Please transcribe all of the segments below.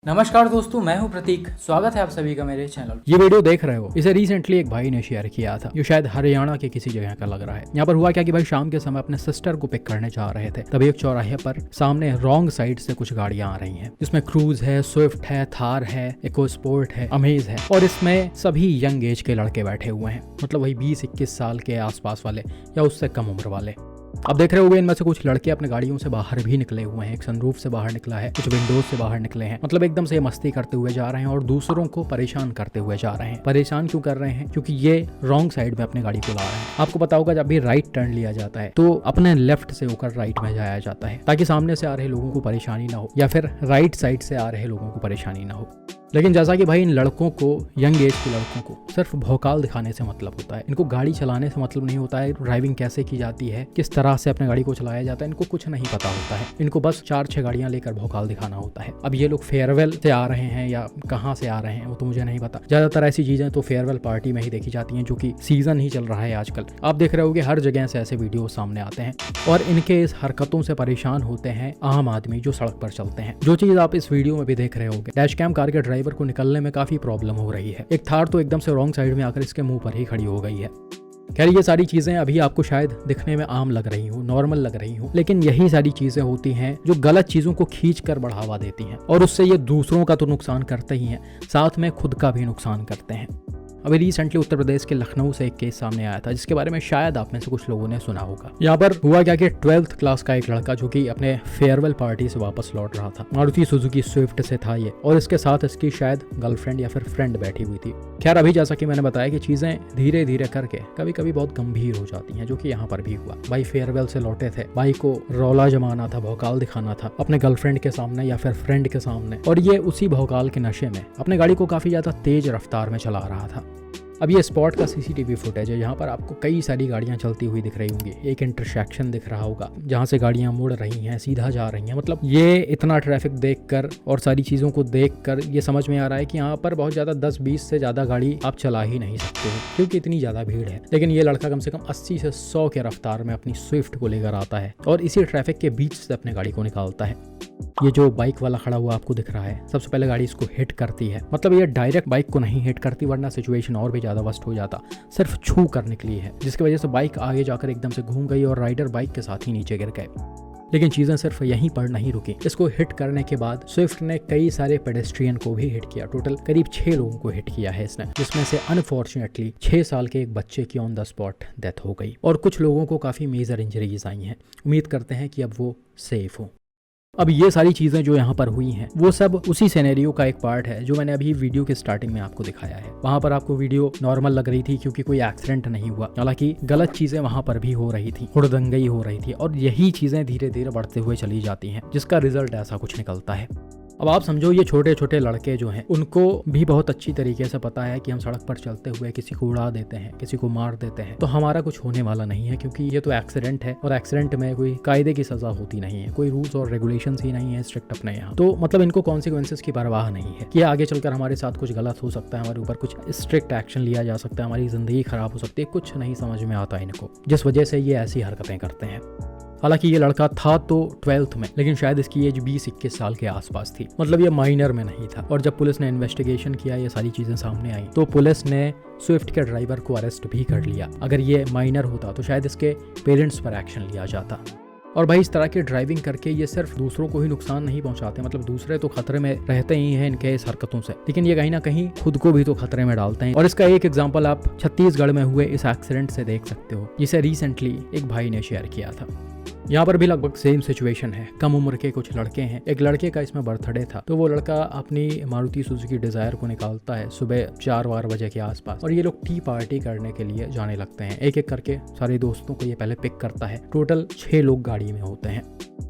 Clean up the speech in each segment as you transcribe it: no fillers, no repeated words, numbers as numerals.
नमस्कार दोस्तों, मैं हूं प्रतीक। स्वागत है आप सभी का मेरे चैनल। ये वीडियो देख रहे हो, इसे रिसेंटली एक भाई ने शेयर किया था, जो शायद हरियाणा के किसी जगह का लग रहा है। यहाँ पर हुआ क्या कि भाई शाम के समय अपने सिस्टर को पिक करने जा रहे थे, तभी एक चौराहे पर सामने रॉन्ग साइड से कुछ गाड़ियां आ रही हैं, जिसमें क्रूज है, स्विफ्ट है, थार है, इको स्पोर्ट है, अमेज है, और इसमें सभी यंग एज के लड़के बैठे हुए हैं। मतलब वही 20-21 साल के आसपास वाले या उससे कम उम्र वाले। अब देख रहे होंगे इनमें से कुछ लड़के अपने गाड़ियों से बाहर भी निकले हुए हैं। एक सनरूफ से बाहर निकला है, कुछ विंडोज से बाहर निकले हैं। मतलब एकदम से मस्ती करते हुए जा रहे हैं और दूसरों को परेशान करते हुए जा रहे हैं। परेशान क्यों कर रहे हैं? क्योंकि ये रॉन्ग साइड में अपनी गाड़ी को ला रहे हैं। आपको पता होगा जब भी राइट टर्न लिया जाता है तो अपने लेफ्ट से होकर राइट में जाया जाता है, ताकि सामने से आ रहे लोगों को परेशानी ना हो या फिर राइट साइड से आ रहे लोगों को परेशानी ना हो। लेकिन जैसा कि भाई इन लड़कों को, यंग एज के लड़कों को सिर्फ भौकाल दिखाने से मतलब होता है। इनको गाड़ी चलाने से मतलब नहीं होता है, ड्राइविंग कैसे की जाती है, किस तरह से अपने गाड़ी को चलाया जाता है, इनको कुछ नहीं पता होता है। इनको बस 4-6 गाड़ियां लेकर भौकाल दिखाना होता है। अब ये लोग फेयरवेल से आ रहे हैं या कहाँ से आ रहे हैं वो तो मुझे नहीं पता। ज्यादातर ऐसी चीजें तो फेयरवेल पार्टी में ही देखी जाती हैं, जो कि सीजन ही चल रहा है आजकल। आप देख रहे होगे हर जगह से ऐसे वीडियो सामने आते हैं और इनके इस हरकतों से परेशान होते हैं आम आदमी जो सड़क पर चलते हैं। जो चीज आप इस वीडियो में भी देख रहे होगे, डैश कैम कार के ड्राइवर को निकलने में काफी प्रॉब्लम हो रही है। एक थार तो एकदम से रॉन्ग साइड में आकर इसके मुंह पर ही खड़ी हो गई है। खैर, ये सारी चीजें अभी आपको शायद दिखने में आम लग रही हो, नॉर्मल लग रही हो, लेकिन यही सारी चीजें होती हैं जो गलत चीजों को खींच कर बढ़ावा देती हैं, और उससे ये दूसरों का तो नुकसान करते ही हैं, साथ में खुद का भी नुकसान करते हैं। अभी रिसेंटली उत्तर प्रदेश के लखनऊ से एक केस सामने आया था, जिसके बारे में शायद आप में से कुछ लोगों ने सुना होगा। यहाँ पर हुआ क्या कि 12th क्लास का एक लड़का, जो कि अपने फेयरवेल पार्टी से वापस लौट रहा था, मारुति सुजुकी स्विफ्ट से था ये, और इसके साथ इसकी शायद गर्लफ्रेंड या फिर फ्रेंड बैठी हुई थी। खैर, अभी जैसा कि मैंने बताया कि चीजें धीरे धीरे करके कभी कभी बहुत गंभीर हो जाती हैं, जो कि यहाँ पर भी हुआ। भाई फेयरवेल से लौटे थे, भाई को रौला जमाना था, भौकाल दिखाना था अपने गर्लफ्रेंड के सामने या फिर फ्रेंड के सामने, और ये उसी भौकाल के नशे में अपने गाड़ी को काफी ज्यादा तेज रफ्तार में चला रहा था। अब ये स्पॉट का सीसीटीवी फुटेज है, यहाँ पर आपको कई सारी गाड़ियाँ चलती हुई दिख रही होंगी। एक इंटरसेक्शन दिख रहा होगा जहाँ से गाड़ियाँ मुड़ रही हैं, सीधा जा रही हैं। मतलब ये इतना ट्रैफिक देखकर और सारी चीज़ों को देखकर ये समझ में आ रहा है कि यहाँ पर बहुत ज़्यादा 10-20 से ज़्यादा गाड़ी आप चला ही नहीं सकते हो, क्योंकि इतनी ज़्यादा भीड़ है। लेकिन ये लड़का कम से कम 80 से 100 के रफ्तार में अपनी स्विफ्ट को लेकर आता है और इसी ट्रैफिक के बीच से अपने गाड़ी को निकालता है। ये जो बाइक वाला खड़ा हुआ आपको दिख रहा है, सबसे पहले गाड़ी इसको हिट करती है। मतलब ये डायरेक्ट बाइक को नहीं हिट करती, वरना सिचुएशन और भी ज्यादा वर्स्ट हो जाता। सिर्फ छू कर निकली है, जिसकी वजह से बाइक आगे जाकर एकदम से घूम गई और राइडर बाइक के साथ ही नीचे गिर गए। लेकिन चीजें सिर्फ यहीं पर नहीं रुकी। इसको हिट करने के बाद स्विफ्ट ने कई सारे पेडेस्ट्रियन को भी हिट किया। टोटल करीब 6 लोगों को हिट किया है इसने, जिसमें से अनफॉर्चुनेटली 6 साल के एक बच्चे की ऑन द स्पॉट डेथ हो गई और कुछ लोगों को काफी मेजर इंजरीज आई हैं। उम्मीद करते हैं कि अब वो सेफ हो। अब ये सारी चीज़ें जो यहाँ पर हुई हैं, वो सब उसी सिनेरियो का एक पार्ट है जो मैंने अभी वीडियो के स्टार्टिंग में आपको दिखाया है। वहाँ पर आपको वीडियो नॉर्मल लग रही थी क्योंकि कोई एक्सीडेंट नहीं हुआ, हालांकि गलत चीज़ें वहाँ पर भी हो रही थी, हुड़दंगई हो रही थी, और यही चीज़ें धीरे धीरे बढ़ते हुए चली जाती हैं, जिसका रिजल्ट ऐसा कुछ निकलता है। अब आप समझो ये छोटे छोटे लड़के जो हैं, उनको भी बहुत अच्छी तरीके से पता है कि हम सड़क पर चलते हुए किसी को उड़ा देते हैं, किसी को मार देते हैं, तो हमारा कुछ होने वाला नहीं है, क्योंकि ये तो एक्सीडेंट है और एक्सीडेंट में कोई कायदे की सजा होती नहीं है, कोई रूल्स और रेगुलेशंस ही नहीं है स्ट्रिक्ट अपने यहाँ। तो मतलब इनको कॉन्सिक्वेंसेस की परवाह नहीं है कि आगे चलकर हमारे साथ कुछ गलत हो सकता है, हमारे ऊपर कुछ स्ट्रिक्ट एक्शन लिया जा सकता है, हमारी जिंदगी खराब हो सकती है। कुछ नहीं समझ में आता इनको, जिस वजह से ये ऐसी हरकतें करते हैं। हालांकि ये लड़का था तो 12th में, लेकिन शायद इसकी एज 20-21 साल के आसपास थी। मतलब ये माइनर में नहीं था। और जब पुलिस ने इन्वेस्टिगेशन किया, ये सारी चीजें सामने आई, तो पुलिस ने स्विफ्ट के ड्राइवर को अरेस्ट भी कर लिया। अगर ये माइनर होता तो शायद इसके पेरेंट्स पर एक्शन लिया जाता। और भाई इस तरह की ड्राइविंग करके ये सिर्फ दूसरों को ही नुकसान नहीं पहुंचाते, मतलब दूसरे तो खतरे में रहते ही हैं इनके इस हरकतों से, लेकिन ये कहीं ना कहीं खुद को भी तो खतरे में डालते हैं। और इसका एक एग्जांपल आप छत्तीसगढ़ में हुए इस एक्सीडेंट से देख सकते हो, जिसे रिसेंटली एक भाई ने शेयर किया था। यहाँ पर भी लगभग सेम सिचुएशन है। कम उम्र के कुछ लड़के हैं, एक लड़के का इसमें बर्थडे था, तो वो लड़का अपनी मारुति सुजुकी डिजायर को निकालता है सुबह 4 बजे के आसपास, और ये लोग टी पार्टी करने के लिए जाने लगते हैं। एक एक करके सारे दोस्तों को ये पहले पिक करता है। टोटल 6 लोग गाड़ी में होते हैं।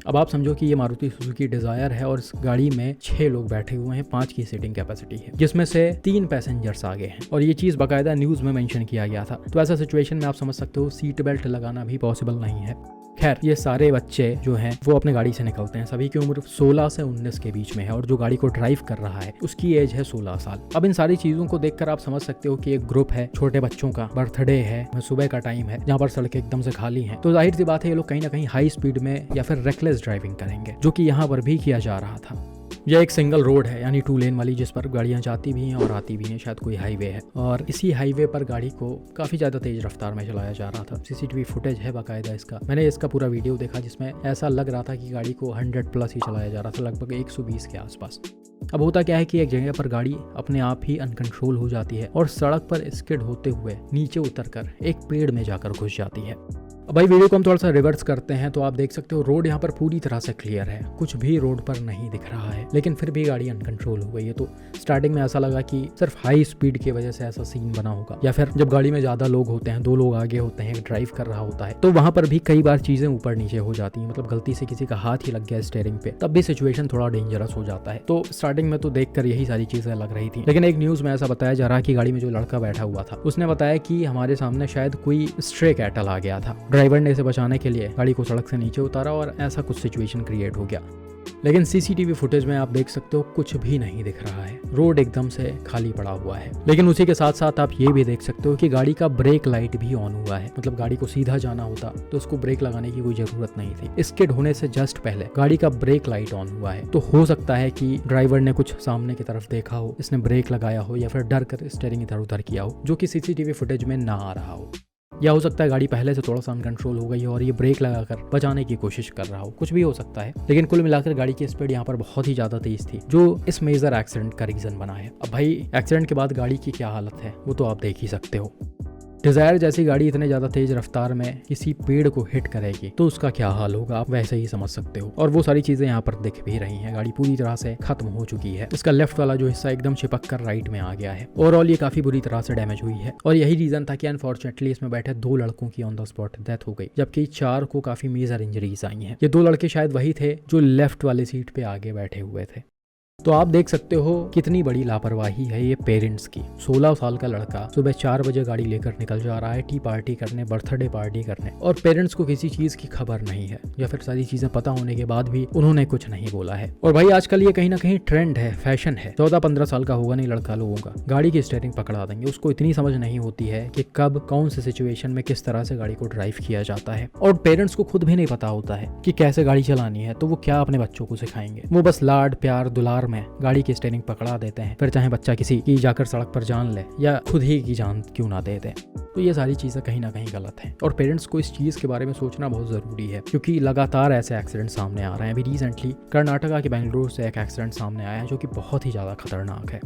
अब आप समझो कि ये मारुति सुजुकी डिजायर है और इस गाड़ी में 6 लोग बैठे हुए हैं, 5 की सीटिंग कैपेसिटी है, जिसमें से 3 पैसेंजर्स आगे हैं, और ये चीज बाकायदा न्यूज में मेंशन किया गया था। तो ऐसा सिचुएशन में आप समझ सकते हो सीट बेल्ट लगाना भी पॉसिबल नहीं है। खैर, ये सारे बच्चे जो हैं वो अपने गाड़ी से निकलते हैं। सभी की उम्र 16 से 19 के बीच में है, और जो गाड़ी को ड्राइव कर रहा है उसकी एज है 16 साल। अब इन सारी चीजों को देखकर आप समझ सकते हो कि एक ग्रुप है, छोटे बच्चों का बर्थडे है, सुबह का टाइम है, जहाँ पर सड़कें एकदम से खाली हैं, तो जाहिर सी बात है ये लोग कहीं ना कहीं हाई स्पीड में या फिर रेकलेस ड्राइविंग करेंगे, जो कि यहाँ पर भी किया जा रहा था। यह एक सिंगल रोड है, यानी 2 लेन वाली, जिस पर गाड़ियां जाती भी हैं और आती भी हैं। शायद कोई हाईवे है और इसी हाईवे पर गाड़ी को काफ़ी ज़्यादा तेज़ रफ्तार में चलाया जा रहा था। सीसीटीवी फुटेज है बाकायदा इसका। मैंने इसका पूरा वीडियो देखा जिसमें ऐसा लग रहा था कि गाड़ी को 100+ ही चलाया जा रहा था, लगभग 120 के आसपास। अब होता क्या है कि एक जगह पर गाड़ी अपने आप ही अनकंट्रोल हो जाती है और सड़क पर स्किड होते हुए नीचे उतरकर एक पेड़ में जाकर घुस जाती है। अब भाई वीडियो को हम थोड़ा सा रिवर्स करते हैं तो आप देख सकते हो रोड यहाँ पर पूरी तरह से क्लियर है, कुछ भी रोड पर नहीं दिख रहा है, लेकिन फिर भी गाड़ी अनकंट्रोल हो गई है। तो स्टार्टिंग में ऐसा लगा कि सिर्फ हाई स्पीड की वजह से ऐसा सीन बना होगा, या फिर जब गाड़ी में ज़्यादा लोग होते हैं, 2 लोग आगे होते हैं, ड्राइव कर रहा होता है, तो वहाँ पर भी कई बार चीज़ें ऊपर नीचे हो जाती हैं। मतलब गलती से किसी का हाथ ही लग गया स्टीयरिंग पे, तब भी सिचुएशन थोड़ा डेंजरस हो जाता है। तो स्टार्टिंग में तो देखकर यही सारी चीज़ें लग रही थी, लेकिन एक न्यूज़ में ऐसा बताया जा रहा है कि गाड़ी में जो लड़का बैठा हुआ था उसने बताया कि हमारे सामने शायद कोई स्ट्रे कैटल आ गया था। ड्राइवर ने इसे बचाने के लिए गाड़ी को सड़क से नीचे उतारा और ऐसा कुछ सिचुएशन क्रिएट हो गया। लेकिन सीसीटीवी फुटेज में आप देख सकते हो कुछ भी नहीं दिख रहा है, रोड एकदम से खाली पड़ा हुआ है। लेकिन उसी के साथ साथ आप ये भी देख सकते हो कि गाड़ी का ब्रेक लाइट भी ऑन हुआ है। मतलब गाड़ी को सीधा जाना होता तो उसको ब्रेक लगाने की कोई जरूरत नहीं थी। स्किड होने से जस्ट पहले गाड़ी का ब्रेक लाइट ऑन हुआ है। तो हो सकता है कि ड्राइवर ने कुछ सामने की तरफ देखा हो, इसने ब्रेक लगाया हो, या फिर डर कर स्टीयरिंग इधर उधर किया हो, जो कि सीसीटीवी फुटेज में ना आ रहा हो। या हो सकता है गाड़ी पहले से थोड़ा सा अनकंट्रोल हो गई हो और ये ब्रेक लगाकर बचाने की कोशिश कर रहा हो, कुछ भी हो सकता है। लेकिन कुल मिलाकर गाड़ी की स्पीड यहाँ पर बहुत ही ज़्यादा तेज थी, जो इस मेजर एक्सीडेंट का रीज़न बना है। अब भाई एक्सीडेंट के बाद गाड़ी की क्या हालत है वो तो आप देख ही सकते हो। डिज़ायर जैसी गाड़ी इतने ज़्यादा तेज रफ्तार में किसी पेड़ को हिट करेगी तो उसका क्या हाल होगा, आप वैसे ही समझ सकते हो। और वो सारी चीज़ें यहाँ पर दिख भी रही हैं। गाड़ी पूरी तरह से खत्म हो चुकी है, इसका लेफ्ट वाला जो हिस्सा एकदम चिपक कर राइट में आ गया है। ओवरऑल ये काफ़ी बुरी तरह से डैमेज हुई है और यही रीज़न था कि अनफॉर्चुनेटली इसमें बैठे 2 लड़कों की ऑन द स्पॉट डेथ हो गई, जबकि 4 को काफ़ी मेजर इंजरीज आई हैं। ये 2 लड़के शायद वही थे जो लेफ्ट वाले सीट पे आगे बैठे हुए थे। तो आप देख सकते हो कितनी बड़ी लापरवाही है ये पेरेंट्स की। 16 साल का लड़का सुबह 4 बजे गाड़ी लेकर निकल जा रहा है टी पार्टी करने, बर्थडे पार्टी करने, और पेरेंट्स को किसी चीज की खबर नहीं है, या फिर सारी चीजें पता होने के बाद भी उन्होंने कुछ नहीं बोला है। और भाई आजकल ये कहीं ना कहीं ट्रेंड है, फैशन है। 14-15 साल का होगा नहीं लड़का लोगों का, गाड़ी की स्टीयरिंग पकड़ा देंगे। उसको इतनी समझ नहीं होती है कि कब कौन से सिचुएशन में किस तरह से गाड़ी को ड्राइव किया जाता है। और पेरेंट्स को खुद भी नहीं पता होता है कि कैसे गाड़ी चलानी है, तो वो क्या अपने बच्चों को सिखाएंगे। वो बस लाड प्यार दुलार में गाड़ी की स्टीयरिंग पकड़ा देते हैं, फिर चाहे बच्चा किसी की जाकर सड़क पर जान ले या खुद ही की जान क्यों ना दे दे। तो ये सारी चीजें कहीं ना कहीं गलत हैं और पेरेंट्स को इस चीज के बारे में सोचना बहुत जरूरी है, क्योंकि लगातार ऐसे एक्सीडेंट सामने आ रहे हैं। अभी रिसेंटली कर्नाटका के बेंगलुरु से एक एक्सीडेंट सामने आया है जो कि बहुत ही ज्यादा खतरनाक है।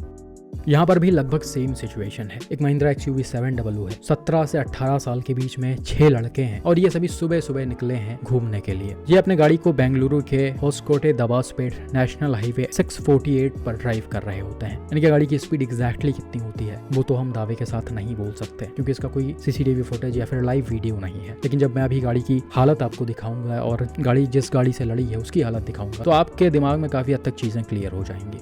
यहाँ पर भी लगभग सेम सिचुएशन है। एक महिंद्रा XUV 700 है, 17 से 18 साल के बीच में 6 लड़के हैं और ये सभी सुबह सुबह निकले हैं घूमने के लिए। ये अपने गाड़ी को बेंगलुरु के होसकोटे दबासपेट नेशनल हाईवे 648 पर ड्राइव कर रहे होते हैं। इनकी गाड़ी की स्पीड एग्जैक्टली कितनी होती है वो तो हम दावे के साथ नहीं बोल सकते, क्योंकि इसका कोई सीसीटीवी फुटेज या फिर लाइव वीडियो नहीं है। लेकिन जब मैं अभी गाड़ी की हालत आपको दिखाऊंगा और गाड़ी जिस गाड़ी से लड़ी है उसकी हालत दिखाऊंगा, तो आपके दिमाग में काफी हद तक चीजें क्लियर हो जाएंगी।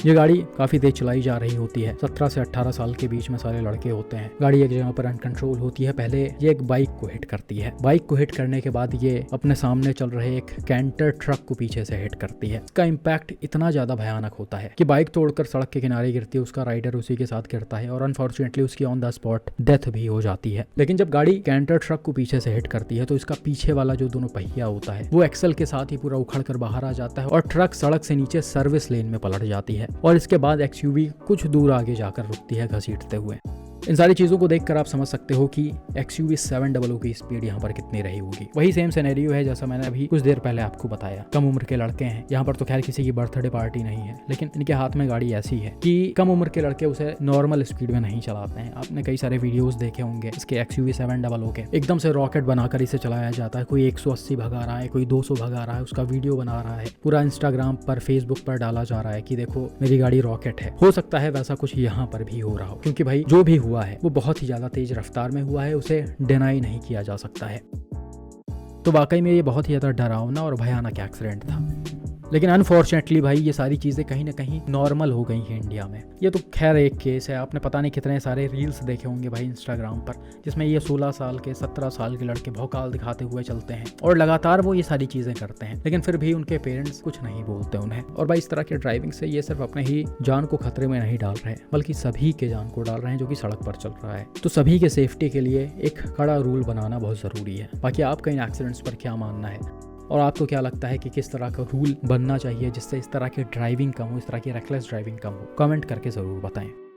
ये गाड़ी काफ़ी तेज चलाई जा रही होती है। 17 से 18 साल के बीच में सारे लड़के होते हैं। गाड़ी एक जगह पर अनकंट्रोल होती है। पहले ये एक बाइक को हिट करती है। बाइक को हिट करने के बाद ये अपने सामने चल रहे एक कैंटर ट्रक को पीछे से हिट करती है। इसका इम्पैक्ट इतना ज़्यादा भयानक होता है कि बाइक तोड़कर सड़क के किनारे गिरती है, उसका राइडर उसी के साथ गिरता है और अनफॉर्चुनेटली उसकी ऑन द स्पॉट डेथ भी हो जाती है। लेकिन जब गाड़ी कैंटर ट्रक को पीछे से हिट करती है तो इसका पीछे वाला जो दोनों पहिया होता है वो एक्सल के साथ ही पूरा उखड़ कर बाहर आ जाता है और ट्रक सड़क से नीचे सर्विस लेन में पलट जाती है और इसके बाद XUV कुछ दूर आगे जाकर रुकती है घसीटते हुए। इन सारी चीज़ों को देखकर आप समझ सकते हो कि XUV 700 की स्पीड यहाँ पर कितनी रही होगी। वही सेम सिनेरियो है जैसा मैंने अभी कुछ देर पहले आपको बताया। कम उम्र के लड़के हैं, यहाँ पर तो खैर किसी की बर्थडे पार्टी नहीं है, लेकिन इनके हाथ में गाड़ी ऐसी है कि कम उम्र के लड़के उसे नॉर्मल स्पीड में नहीं चलाते हैं। आपने कई सारे वीडियोस देखे होंगे इसके XUV 700 के, एकदम से रॉकेट बनाकर इसे चलाया जाता है। कोई 180 भगा रहा है, कोई 200 भगा रहा है, उसका वीडियो बना रहा है, पूरा इंस्टाग्राम पर फेसबुक पर डाला जा रहा है कि देखो मेरी गाड़ी रॉकेट है। हो सकता है वैसा कुछ यहाँ पर भी हो रहा हो, क्योंकि भाई जो भी हुआ है वो बहुत ही ज्यादा तेज रफ्तार में हुआ है, उसे डिनाई नहीं किया जा सकता है। तो वाकई में ये बहुत ही ज्यादा डरावना और भयानक एक्सीडेंट था। लेकिन अनफॉर्चुनेटली भाई ये सारी चीज़ें कहीं ना कहीं नॉर्मल हो गई हैं इंडिया में। ये तो खैर एक केस है, आपने पता नहीं कितने सारे रील्स देखे होंगे भाई इंस्टाग्राम पर, जिसमें ये 16 साल के 17 साल के लड़के भौकाल दिखाते हुए चलते हैं और लगातार वो ये सारी चीज़ें करते हैं, लेकिन फिर भी उनके पेरेंट्स कुछ नहीं बोलते उन्हें। और भाई इस तरह की ड्राइविंग से ये सिर्फ अपने ही जान को खतरे में नहीं डाल रहे, बल्कि सभी के जान को डाल रहे हैं जो कि सड़क पर चल रहा है। तो सभी के सेफ्टी के लिए एक कड़ा रूल बनाना बहुत ज़रूरी है। बाकी आपका इन एक्सीडेंट्स पर क्या मानना है और आपको क्या लगता है कि किस तरह का रूल बनना चाहिए जिससे इस तरह की ड्राइविंग कम हो, इस तरह की रेकलेस ड्राइविंग कम हो? कमेंट करके ज़रूर बताएं।